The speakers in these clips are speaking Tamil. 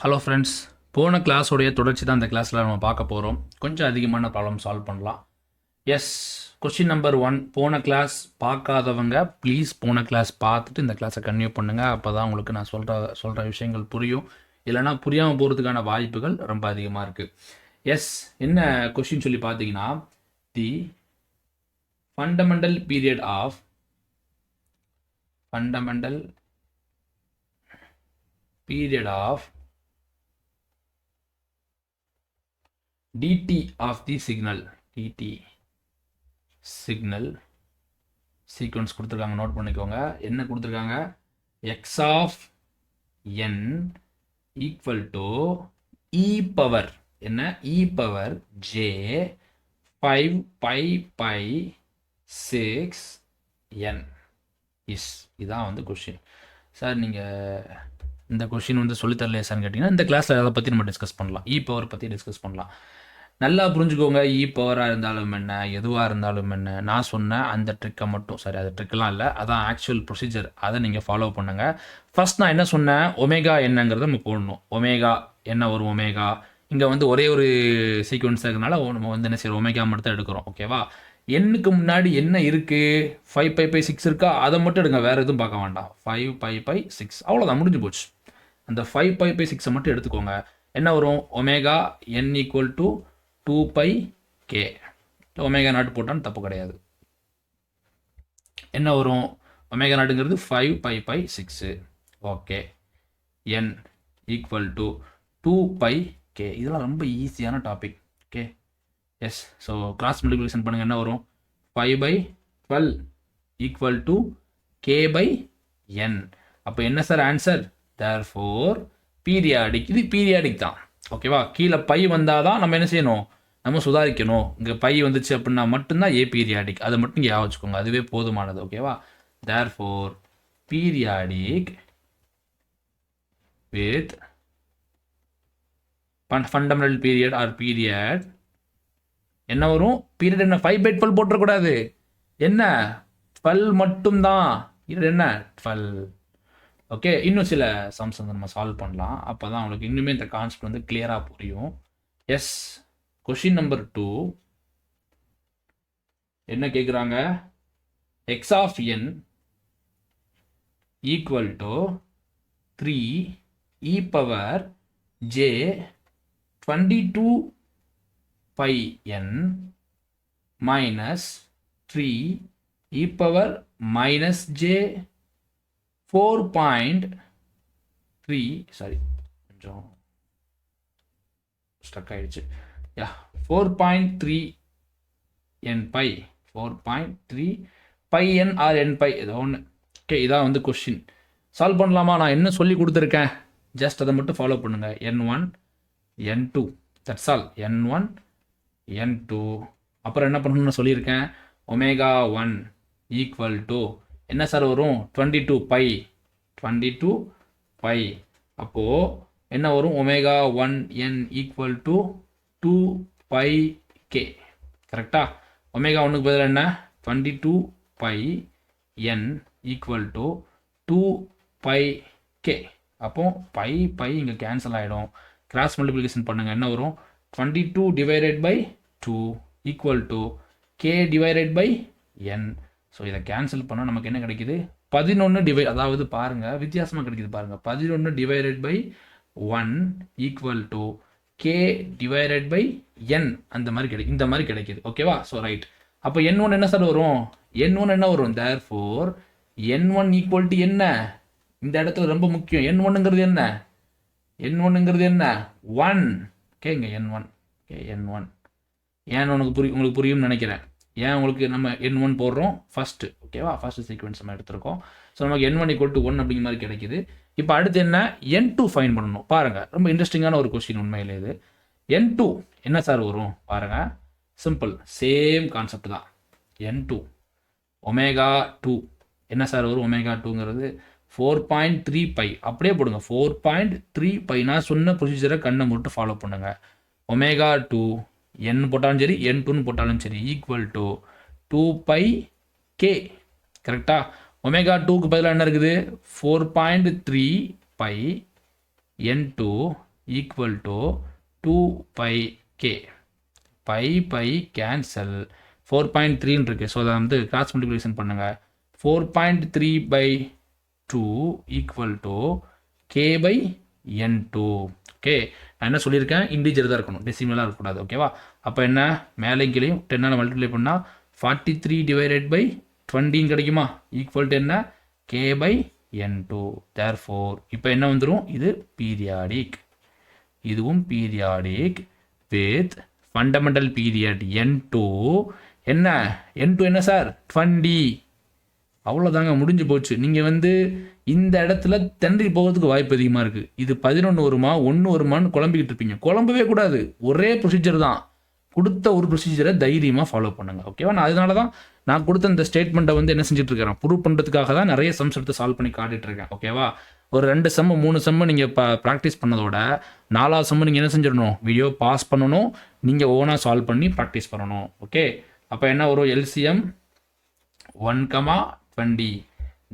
ஹலோ ஃப்ரெண்ட்ஸ், போன கிளாஸோடைய தொடர்ச்சி தான் இந்த கிளாஸில் நம்ம பார்க்க போகிறோம். கொஞ்சம் அதிகமான ப்ராப்ளம் சால்வ் பண்ணலாம். Yes, question number 1. போன கிளாஸ் பார்க்காதவங்க ப்ளீஸ் போன கிளாஸ் பார்த்துட்டு இந்த கிளாஸை கன்டினியூ பண்ணுங்கள். அப்போ தான் உங்களுக்கு நான் சொல்கிற விஷயங்கள் புரியும். இல்லைனா புரியாமல் போகிறதுக்கான வாய்ப்புகள் ரொம்ப அதிகமாக இருக்குது. எஸ், என்ன கொஸ்டின் சொல்லி பார்த்தீங்கன்னா, the fundamental period of dt of the signal sequence கொடுத்துருக்காங்க. நோட் பண்ணிக்கோங்க. என்ன கொடுத்துருக்காங்க? x of n equal to e power என்ன e power j 5 pi 6 n is. இதான் வந்து கொஷின். சார் நீங்கள் இந்த கொஷின் வந்து சொல்லித்தரலையே சார்னு கேட்டிங்கன்னா, இந்த கிளாஸில் அதை பற்றி நம்ம டிஸ்கஸ் பண்ணலாம். இ பவர் பற்றி டிஸ்கஸ் பண்ணலாம். நல்லா புரிஞ்சுக்கோங்க. இ பவராக இருந்தாலும் என்ன, எதுவாக இருந்தாலும் என்ன, நான் சொன்ன அந்த ட்ரிக்கை மட்டும், சரி அது ட்ரிக்கெலாம் இல்லை, அதான் ஆக்சுவல் ப்ரொசீஜர், அதை நீங்கள் ஃபாலோ பண்ணுங்கள். ஃபஸ்ட் நான் என்ன சொன்னேன், ஒமேகா என்னங்கிறத நம்ம போடணும். ஒமேகா என்ன ஒரு ஒமேகா, இங்கே வந்து ஒரே ஒரு சீக்வன்ஸ் இருக்கிறதுனால நம்ம வந்து என்ன செய்யறோம், ஒமேகா மட்டும் தான் எடுக்கிறோம். ஓகேவா? எண்ணுக்கு முன்னாடி என்ன இருக்குது, 5 pi 6 இருக்கா, அதை மட்டும் எடுங்க, வேறு எதுவும் பார்க்க வேண்டாம். 5 pi 6 அவ்வளோதான், முடிஞ்சு போச்சு. அந்த 5 pi 6 மட்டும் எடுத்துக்கோங்க. என்ன வரும்? Omega n equal to 2 pi k. Omega naught போட்டான்னு தப்பு கிடையாது. என்ன வரும்? ஒமேகா நாட்டுங்கிறது 5 pi 6. Okay. n equal to 2 pi k. இதெல்லாம் ரொம்ப ஈஸியான topic. Okay. Yes, so cross multiplication பண்ணுங்கள். என்ன வரும்? 5/12 ஈக்குவல் டு k/n. அப்போ என்ன சார் ஆன்சர்? therefore periodic. இது பீரியாடிக் தான். ஓகேவா? கீழே பை வந்தால் தான் நம்ம என்ன செய்யணும், நம்ம சுதாரிக்கணும். இங்கே பை வந்துச்சு அப்படின்னா மட்டும்தான் ஏ பீரியாடிக். அதை மட்டும் இங்கே வச்சுக்கோங்க, அதுவே போதுமானது. ஓகேவா? therefore periodic with fundamental period or period என்ன வரும்? பீரியட் என்ன 5/12 போட்டுறக்கூடாது. என்ன 12 மட்டும்தான். இது என்ன 12. ஓகே, இன்னும் சில சம்ஸ் வந்து நம்ம சால்வ் பண்ணலாம். அப்போ தான் உங்களுக்கு இன்னுமே இந்த கான்செப்ட் வந்து கிளியராக புரியும். எஸ், கொஷின் நம்பர் 2 என்ன கேட்குறாங்க? X of n equal to 3 e power j 22 pi n minus 3 e power minus j 4.3, sorry கொஞ்சம் ஸ்டக் ஆயிடுச்சு. 4.3 n pi 4.3 pi n or n pi ஏதோ ஒன்று. ஓகே, இதான் வந்து கொஷின். சால்வ் பண்ணலாமா? நான் என்ன சொல்லி கொடுத்துருக்கேன், ஜஸ்ட் அதை மட்டும் ஃபாலோ பண்ணுங்கள். n1 n2 that's all. n1 n2 அப்புறம் என்ன பண்ணணும்னு சொல்லியிருக்கேன், ஒமேகா 1 ஈக்குவல் டு என்ன சார் வரும்? 22 pi. அப்போது என்ன வரும்? Omega 1 n equal to 2 pi k. கரெக்டா? ஒமேகா 1க்கு பதில் என்ன? 22 pi n equal to 2 pi k. அப்போ pi இங்கே கேன்சல் ஆகிடும். கிராஸ் மல்டிப்ளிகேஷன் பண்ணுங்கள். என்ன வரும்? 22 divided by 2 equal to k divided by n. So இதை கேன்சல் பண்ணால் நமக்கு என்ன கிடைக்குது? 11 அதாவது பாருங்கள், வித்தியாசமாக கிடைக்குது பாருங்கள். 11 divided by 1 equal to k divided by n. அந்த மாதிரி கிடைக்கும், இந்த மாதிரி கிடைக்குது. ஓகேவா? So right. அப்போ n1 என்ன சார் வரும்? n1 என்ன வரும்? therefore n1 ஈக்குவல் டு என்ன? இந்த இடத்துல ரொம்ப முக்கியம். n1ங்கிறது என்ன? n1ங்கிறது என்ன? 1. கேங்க n1. ஓகே, n1 ஏன் உங்களுக்கு புரியும்னு நினைக்கிறேன். ஏன் உங்களுக்கு நம்ம n1 போடுறோம் ஃபஸ்ட்டு. ஓகேவா? ஃபஸ்ட்டு சீக்வன்ஸ் நம்ம எடுத்துருக்கோம். ஸோ நமக்கு n1 ஈக்குவல் டு 1 அப்படிங்கிற மாதிரி கிடைக்குது. இப்போ அடுத்து என்ன? n2 ஃபைன் பண்ணணும். பாருங்கள், ரொம்ப இன்ட்ரெஸ்டிங்கான ஒரு கொஸ்டின் உண்மையிலே இது. n2 என்ன சார் வரும்? பாருங்கள், சிம்பிள், சேம் கான்செப்ட் தான். n2 ஒமேகா 2 என்ன சார் வரும்? ஒமேகா 2ங்கிறது 4.3 pi. அப்படியே போடுங்க, 4.3 pi. நான் சொன்ன ப்ரொசீஜரை கண்ணை மட்டும் ஃபாலோ பண்ணுங்கள். ஒமேகா 2 n போட்டாலும் சரி, n2ன்னு போட்டாலும் சரி, ஈக்குவல் டு 2 pi k. கரெக்டா? ஒமேகா 2க்கு பதிலாக என்ன இருக்குது? 4.3 pi n2 equal to 2 pi k. pi cancel 4.3 இருக்கு. ஸோ அதை வந்து கிராஸ் மல்டிப்ளிகேஷன் பண்ணுங்க. 4.3 by 2 equal to k by n2. Okay, நான் என்ன சொல்லியிருக்கேன், இன்டிஜர் தான் இருக்கணும், டெசிமலாக இருக்கக்கூடாது. ஓகேவா? அப்போ என்ன, மேலே கீழையும் 10 மல்டிப்ளை பண்ணால் 43 டிவைடட் பை 20 கிடைக்குமா, ஈக்குவல் டு என்ன, k by n2. தேர்ஃபோர் இப்போ என்ன வந்துடும், இது பீரியாடிக், இதுவும் periodic with fundamental period n2. என்ன n2 என்ன சார், 20. அவ்வளோதாங்க, முடிஞ்சு போச்சு. நீங்கள் வந்து இந்த இடத்துல தண்டி போகிறதுக்கு வாய்ப்பு அதிகமாக இருக்குது. இது 11 வருமா 1 வருமானு குழம்பிக்கிட்டு இருப்பீங்க. குழம்பவே கூடாது, ஒரே ப்ரொசீஜர் தான். கொடுத்த ஒரு ப்ரொசீஜரை தைரியமாக ஃபாலோ பண்ணுங்கள். ஓகேவா? நான் அதனால தான் நான் கொடுத்த இந்த ஸ்டேட்மெண்ட்டை வந்து என்ன செஞ்சுட்டு இருக்கிறேன், ப்ரூவ் பண்ணுறதுக்காக தான் நிறைய சம்ஸ் எடுத்து சால்வ் பண்ணி காட்டிட்டு இருக்கேன். ஓகேவா? ஒரு 2 சம்மு 3 சம்மு நீங்கள் ப்ராக்டிஸ் பண்ணதோட 4வது சம்மு நீங்கள் என்ன செஞ்சிடணும், வீடியோ பாஸ் பண்ணணும், நீங்கள் ஓனாக சால்வ் பண்ணி ப்ராக்டிஸ் பண்ணணும். ஓகே, அப்போ என்ன வரும், எல்சிஎம் 1,20.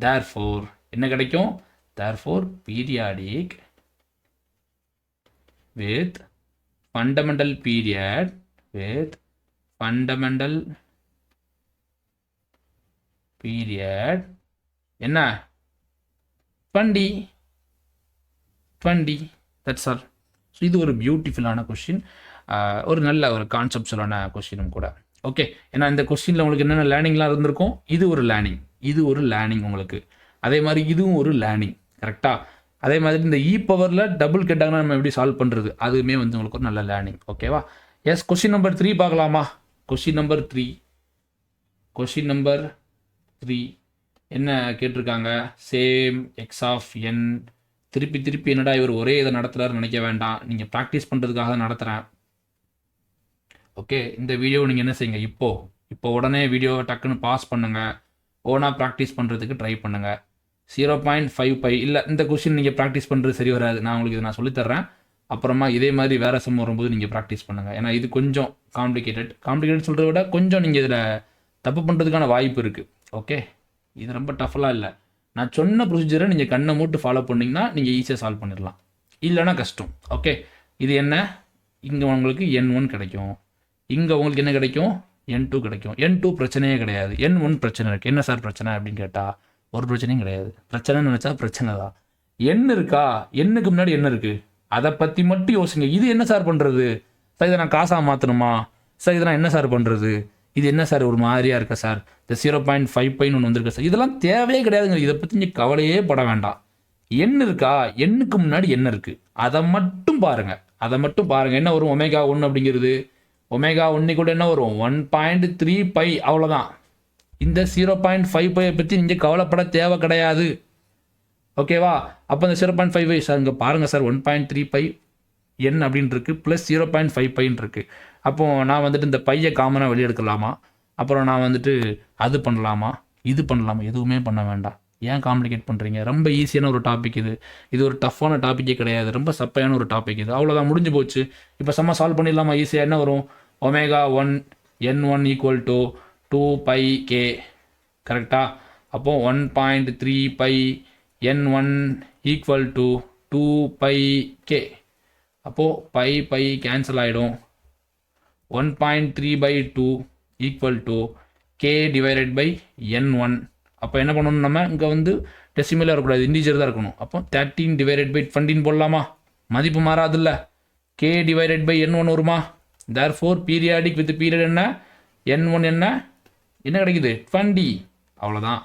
தேர்ஃபோர் என்ன கிடைக்கும், therefore periodic with fundamental period with fundamental period என்ன 20. that's all. ஸோ இது ஒரு பியூட்டிஃபுல்லான கொஸ்டின், ஒரு நல்ல ஒரு கான்செப்ட்ஸுவலான கொஸ்டினும் கூட. ஓகே, ஏன்னா இந்த கொஸ்டினில் உங்களுக்கு என்னென்ன லேர்னிங்லாம் இருந்திருக்கும், இது ஒரு லேர்னிங் உங்களுக்கு. அதே மாதிரி இதுவும் ஒரு லேர்னிங். கரெக்டாக? அதே மாதிரி இந்த பவரில் டபுள் கேட்டாங்கன்னா நம்ம எப்படி சால்வ் பண்ணுறது, அதுவுமே வந்து உங்களுக்கு ஒரு நல்ல லேர்னிங். ஓகேவா? எஸ், கொஸ்டின் நம்பர் 3 பார்க்கலாமா? கொஸ்டின் நம்பர் 3 என்ன கேட்டிருக்காங்க, சேம் எக்ஸ் ஆஃப் என். திருப்பி என்னடா இவர் ஒரே இதை நடத்துகிறாருன்னு நினைக்க வேண்டாம், நீங்கள் ப்ராக்டிஸ் பண்ணுறதுக்காக தான் நடத்துகிறேன். ஓகே, இந்த வீடியோவை நீங்கள் என்ன செய்யுங்க, இப்போ உடனே வீடியோவை டக்குன்னு பாஸ் பண்ணுங்கள், ஓனாக ப்ராக்டிஸ் பண்ணுறதுக்கு ட்ரை பண்ணுங்கள். 0.5 பை இல்லை, இந்த கொஸ்டின் நீங்கள் ப்ராக்டிஸ் பண்ணுறது சரி வராது, நான் உங்களுக்கு இதை நான் சொல்லித்தர்றேன். அப்புறமா இதே மாதிரி வேறு சம் வரும்போது நீங்கள் ப்ராக்டிஸ் பண்ணுங்கள். ஏன்னா இது கொஞ்சம் காம்ப்ளிகேட்டட் சொல்கிறத விட கொஞ்சம் நீங்கள் இதில் தப்பு பண்ணுறதுக்கான வாய்ப்பு இருக்குது. ஓகே, இது ரொம்ப டஃப்லாம் இல்லை. நான் சொன்ன ப்ரொசீஜரை நீங்கள் கண்ணை மூட்டு ஃபாலோ பண்ணிங்கன்னா நீங்கள் ஈஸியாக சால்வ் பண்ணிடலாம், இல்லைனா கஷ்டம். ஓகே, இது என்ன, இங்கே உங்களுக்கு n1 கிடைக்கும், இங்கே உங்களுக்கு என்ன கிடைக்கும், n2 கிடைக்கும். n2 பிரச்சனையே கிடையாது, n1 பிரச்சனை இருக்குது. என்ன சார் பிரச்சனை அப்படின்னு கேட்டால் ஒரு பிரச்சனையும் கிடையாது. பிரச்சனைன்னு நினச்சா பிரச்சனை தான். n இருக்கா, எண்ணுக்கு முன்னாடி என்ன இருக்குது, அதை பற்றி மட்டும் யோசிங்க. இது என்ன சார் பண்ணுறது சார், இதை நான் காசாக மாற்றணுமா சார், இதை நான் என்ன சார் பண்ணுறது, இது என்ன சார் ஒரு மாதிரியாக இருக்கா சார், இந்த 0.5 பைன்னு ஒன்று வந்திருக்கா சார், இதெல்லாம் தேவையே கிடையாதுங்க. இதை பற்றி நீங்கள் கவலையே பட வேண்டாம். எண் இருக்கா, எண்ணுக்கு முன்னாடி என்ன இருக்குது, அதை மட்டும் பாருங்கள். என்ன வரும், ω1 அப்படிங்கிறது, ω1 கூட என்ன வரும், 1.3 பை, அவ்வளோதான். இந்த 0.5 பையை பற்றி நீங்கள் கவலைப்பட தேவை கிடையாது. ஓகேவா? அப்போ இந்த 0.5 பை சார் இங்கே பாருங்கள் சார், 1.3 பை என் அப்படின்னு இருக்குது, ப்ளஸ் 0.5 பைன்னு இருக்குது. அப்போது நான் வந்துட்டு இந்த பையை காமனாக வெளியெடுக்கலாமா, அப்புறம் நான் வந்துட்டு அது பண்ணலாமா, இது பண்ணலாமா, எதுவுமே பண்ண வேண்டாம். ஏன் காம்ப்ளிகேட் பண்ணுறீங்க, ரொம்ப ஈஸியான ஒரு டாபிக் இது ஒரு டஃப்பான டாப்பிக்கே கிடையாது, ரொம்ப சப்பையான ஒரு டாபிக் இது. அவ்வளோதான், முடிஞ்சு போச்சு. இப்போ செம்ம சால்வ் பண்ணிடலாமா ஈஸியாக. என்ன வரும், ω1 n1 equal to 2 pi K. கரெக்டாக? அப்போது 1.3 pi n1 equal to 2 pi K. அப்போது பை கேன்சல் ஆகிடும். 1.3 by 2 equal to K divided by n1. அப்போ என்ன பண்ணணும், நம்ம இங்கே வந்து டெசிமலாக இருக்கக்கூடாது, இன்டிஜர் தான் இருக்கணும். அப்போ 13 டிவைடட் பை 20 போடலாமா, மதிப்பு மாறாதில்ல. கே டிவைடட் பை n1 வருமா. தேர்ஃபோர் பீரியாடிக் வித் பீரியட் என்ன, n1 என்ன கிடைக்குது, 20. அவ்வளோதான்,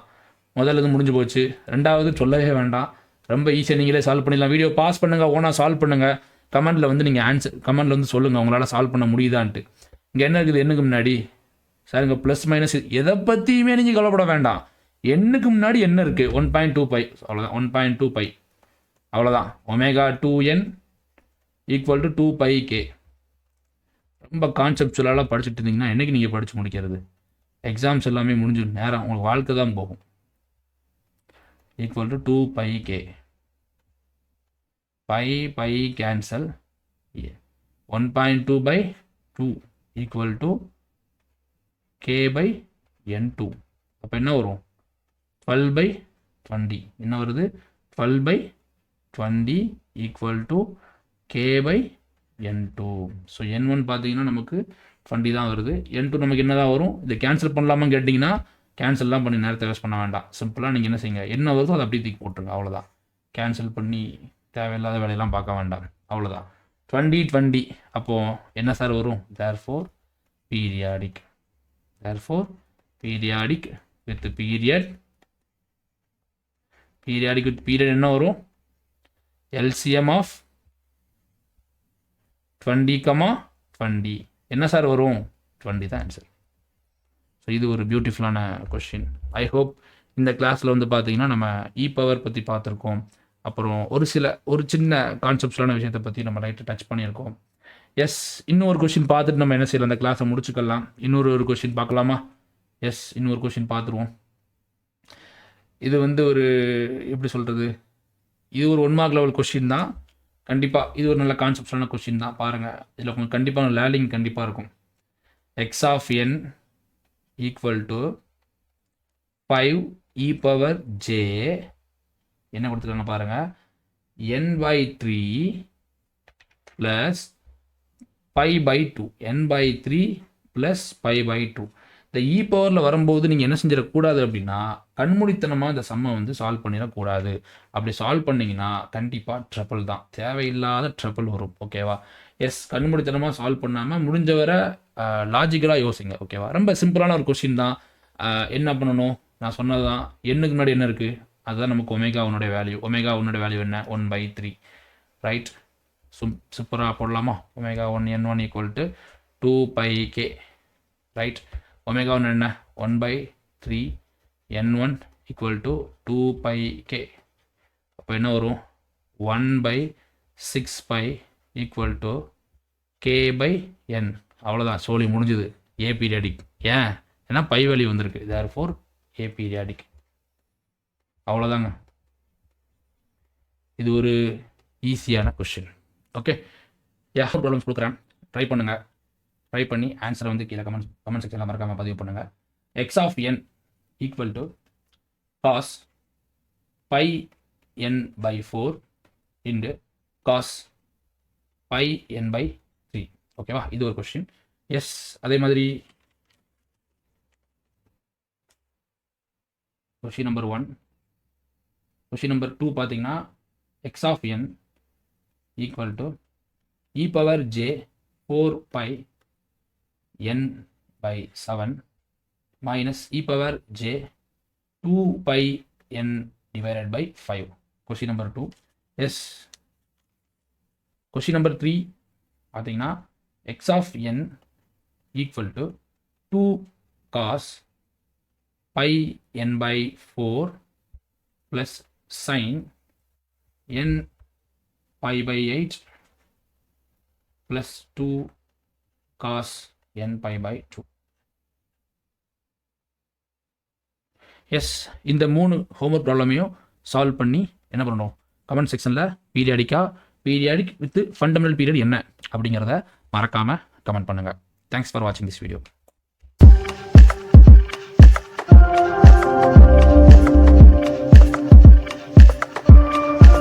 முதல்ல இது முடிஞ்சு போச்சு. ரெண்டாவது சொல்லவே வேண்டாம், ரொம்ப ஈஸியாக நீங்களே சால்வ் பண்ணிடலாம். வீடியோ பாஸ் பண்ணுங்கள், ஓனாக சால்வ் பண்ணுங்கள். கமெண்டில் வந்து நீங்கள் கமெண்டில் வந்து சொல்லுங்கள் உங்களால் சால்வ் பண்ண முடியுதான்ட்டு. இங்கே என்ன இருக்குது, எண்ணுக்கு முன்னாடி சார் இங்கே ப்ளஸ் மைனஸ் எதை பற்றியுமே நீங்கள் கவலைப்பட வேண்டாம். எண்ணுக்கு முன்னாடி என்ன இருக்குது, 1.2 பை, அவ்வளோதான். 1.2 பை, அவ்வளோதான். ω2n equal to 2 pi K. ரொம்ப கான்செப்டுவலாக படிச்சுட்டு இருந்தீங்கன்னா என்றைக்கு நீங்கள் படித்து முடிக்கிறது, எக்ஸாம்ஸ் எல்லாமே முடிஞ்சு நேரம் உங்களுக்கு வாழ்க்கை தான் போகும். Equal to 2 pi K. Pi cancel. 1.2 by 2 equal to K by n2. அப்போ என்ன வரும், 12 by 20. என்ன வருது, 12 by 20 equal to k by n2. So n1 பார்த்தீங்கன்னா நமக்கு 20 தான் வருது. n2 நமக்கு என்ன தான் வரும்? இதை கேன்சல் பண்ணலாமான்னு கேட்டிங்கன்னா கேன்சல்லாம் பண்ணி நேரத்தை வேஸ்ட் பண்ண வேண்டாம். சிம்பிளாக நீங்கள் என்ன செய்யுங்க, என்ன வருதோ அதை அப்படியே தூக்கி போட்டுருங்க, அவ்வளோதான். கேன்சல் பண்ணி தேவையில்லாத வேலையெல்லாம் பார்க்க வேண்டாம், அவ்வளோதான். 20 20 அப்போது என்ன சார் வரும்? therefore periodic with period என்ன வரும்? LCM of 20, என்ன சார் வரும்? 20 தான் ஆன்சர். ஸோ இது ஒரு பியூட்டிஃபுல்லான கொஷின். ஐ ஹோப் இந்த கிளாஸில் வந்து பார்த்தீங்கன்னா நம்ம பவர் பற்றி பார்த்துருக்கோம். அப்புறம் ஒரு சின்ன கான்செப்ட்ஸான விஷயத்தை பற்றி நம்ம லைட்டாக டச் பண்ணியிருக்கோம். எஸ், இன்னொரு கொஷின் பார்த்துட்டு நம்ம என்ன செய்யலாம், அந்த கிளாஸை முடிச்சுக்கலாம். இன்னொரு கொஷின் பார்க்கலாமா? எஸ், இன்னொரு கொஷின் பார்த்துருவோம். இது வந்து ஒரு எப்படி சொல்கிறது, இது ஒரு 1 மார்க் லெவல் கொஷின் தான். கண்டிப்பாக இது ஒரு நல்ல கான்செப்டான கொஷின் தான். பாருங்கள், இதில் உங்களுக்கு கண்டிப்பாக லேர்னிங் கண்டிப்பாக இருக்கும். x of n equal to 5e power j என்ன கொடுத்துருக்காங்க பாருங்கள், n/3 ப்ளஸ் π/2, n/3 ப்ளஸ் π/2. இந்த இ பவரில் வரும்போது நீங்கள் என்ன செஞ்சிடக்கூடாது அப்படின்னா, கண்மூடித்தனமாக இந்த சம்மை வந்து சால்வ் பண்ணிடக்கூடாது. அப்படி சால்வ் பண்ணிங்கன்னா கண்டிப்பாக ட்ரபிள் தான், தேவையில்லாத ட்ரபிள் வரும். ஓகேவா? எஸ், கண்மூடித்தனமாக சால்வ் பண்ணாமல் முடிஞ்சவரை லாஜிக்கலாக யோசிங்க. ஓகேவா? ரொம்ப சிம்பிளான ஒரு கொஷின் தான். என்ன பண்ணணும், நான் சொன்னது தான். எண்ணுக்கு முன்னாடி என்ன இருக்குது, அதுதான் நமக்கு ஒமேகாவுனுடைய வேல்யூ. ஒமேகாவுனுடைய வேல்யூ என்ன? 1/3. ரைட்? சூப்பராக போடலாமா? Omega one n1 equal to 2πk. Right? Omega one என்ன? 1/3 n1 ஈக்குவல் டு 2πk. அப்போ என்ன வரும்? 1/6π ஈக்குவல் டு k/n. அவ்வளோதான், சோலி முடிஞ்சுது. ஏ பீரியாடிக். ஏன்னா பை வேல்யூ வந்திருக்கு, therefore ஏ பீரியாடிக். அவ்வளோதாங்க. இது ஒரு ஈஸியான கொஷின். ஓகே, ப்ராப்ளம்ஸ் கொடுக்குறேன், ட்ரை பண்ணுங்கள். ட்ரை பண்ணி ஆன்சரை வந்து கீழே கமெண்ட் செக்ஷனில் மறக்காமல் பதிவு பண்ணுங்கள். x of n equal to cos πn/4 into cos πn/3. ஓகேவா? இது ஒரு கொஸ்டின். எஸ், அதே மாதிரி கொஸ்டின் நம்பர் 1. கொஸ்டின் நம்பர் 2 பார்த்தீங்கன்னா x of n equal to e power j 4πn/7 minus e power j 2πn/5. Question number 2. Yes, question number 3 பார்த்தீங்கன்னா x of n equal to 2 cos πn/4 plus sin n π/8 plus 2 cos n π/2. S, இந்த 3 ஹோம்ஒர்க் ப்ராப்ளமையும் சால்வ் பண்ணி என்ன பண்ணணும், கமெண்ட் செக்ஷனில் பீரியாடிக் வித் ஃபண்டமெண்டல் பீரியட் என்ன அப்படிங்கிறத மறக்காமல் கமெண்ட் பண்ணுங்கள். தேங்க்ஸ் ஃபார் வாட்சிங் திஸ் வீடியோ.